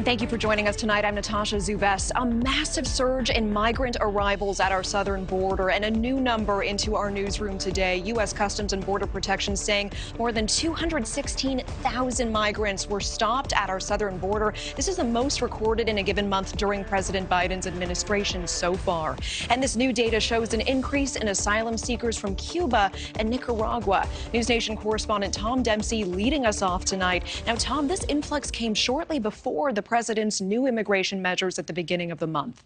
And thank you for joining us tonight. I'm Natasha Zubest. A massive surge in migrant arrivals at our southern border and a new number into our newsroom today. U.S. Customs and Border Protection saying more than 216,000 migrants were stopped at our southern border. This is the most recorded in a given month during President Biden's administration so far. And this new data shows an increase in asylum seekers from Cuba and Nicaragua. NewsNation correspondent Tom Dempsey leading us off tonight. Now, Tom, this influx came shortly before the president's new immigration measures at the beginning of the month.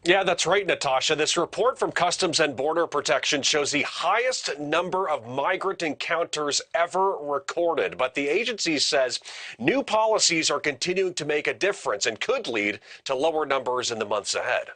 Yeah, that's right, Natasha. This report from Customs and Border Protection shows the highest number of migrant encounters ever recorded. But the agency says new policies are continuing to make a difference and could lead to lower numbers in the months ahead.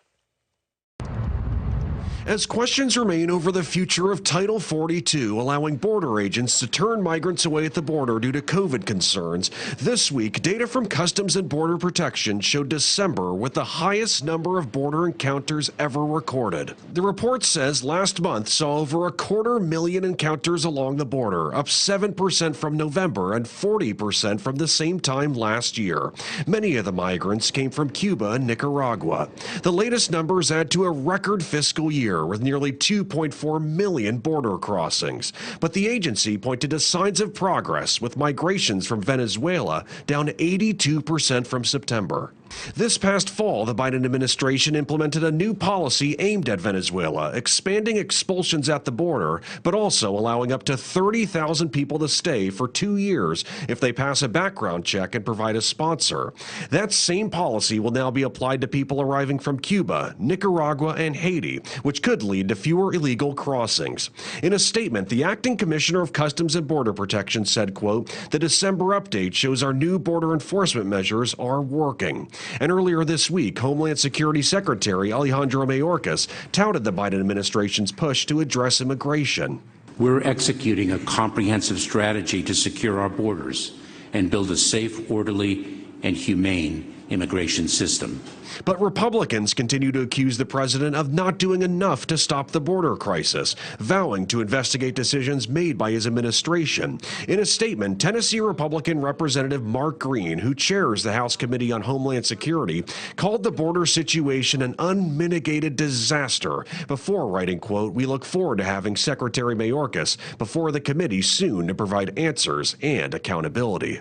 As questions remain over the future of Title 42, allowing border agents to turn migrants away at the border due to COVID concerns, this week, data from Customs and Border Protection showed December with the highest number of border encounters ever recorded. The report says last month saw over 250,000 encounters along the border, up 7% from November and 40% from the same time last year. Many of the migrants came from Cuba and Nicaragua. The latest numbers add to a record fiscal year, with nearly 2.4 million border crossings. But the agency pointed to signs of progress, with migrations from Venezuela down 82% from September. This past fall, the Biden administration implemented a new policy aimed at Venezuela, expanding expulsions at the border, but also allowing up to 30,000 people to stay for 2 years if they pass a background check and provide a sponsor. That same policy will now be applied to people arriving from Cuba, Nicaragua, and Haiti, which could lead to fewer illegal crossings. In a statement, the acting commissioner of Customs and Border Protection said, quote, "The December update shows our new border enforcement measures are working." And earlier this week, Homeland Security Secretary Alejandro Mayorkas touted the Biden administration's push to address immigration. We're executing a comprehensive strategy to secure our borders and build a safe, orderly, and humane immigration system. But Republicans continue to accuse the president of not doing enough to stop the border crisis, vowing to investigate decisions made by his administration. In a statement, Tennessee Republican Representative Mark Green, who chairs the House Committee on Homeland Security, called the border situation an unmitigated disaster before writing, quote, "We look forward to having Secretary Mayorkas before the committee soon to provide answers and accountability."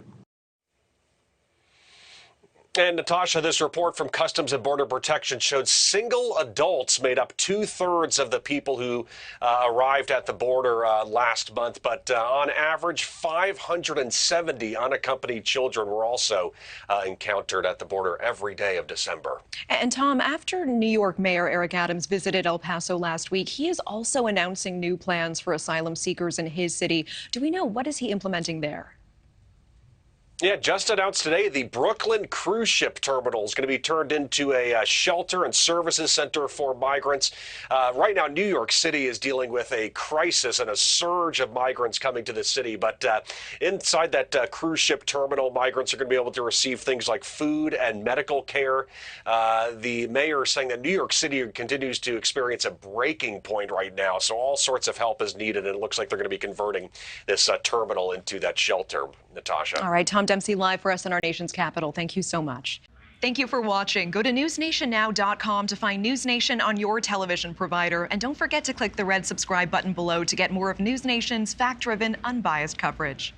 And Natasha, this report from Customs and Border Protection showed single adults made up 2/3 of the people who arrived at the border last month. But on average, 570 unaccompanied children were also encountered at the border every day of December. And Tom, after New York Mayor Eric Adams visited El Paso last week, he is also announcing new plans for asylum seekers in his city. Do we know what is he implementing there? Yeah, just announced today, the Brooklyn cruise ship terminal is going to be turned into a shelter and services center for migrants. Right now, New York City is dealing with a crisis and a surge of migrants coming to the city. But inside that cruise ship terminal, migrants are going to be able to receive things like food and medical care. The mayor is saying that New York City continues to experience a breaking point right now. So all sorts of help is needed. And it looks like they're going to be converting this terminal into that shelter. Natasha. All right, Tom Dempsey live for us in our nation's capital. Thank you so much. Thank you for watching. Go to newsnationnow.com to find News Nation on your television provider. And don't forget to click the red subscribe button below to get more of News Nation's fact-driven, unbiased coverage.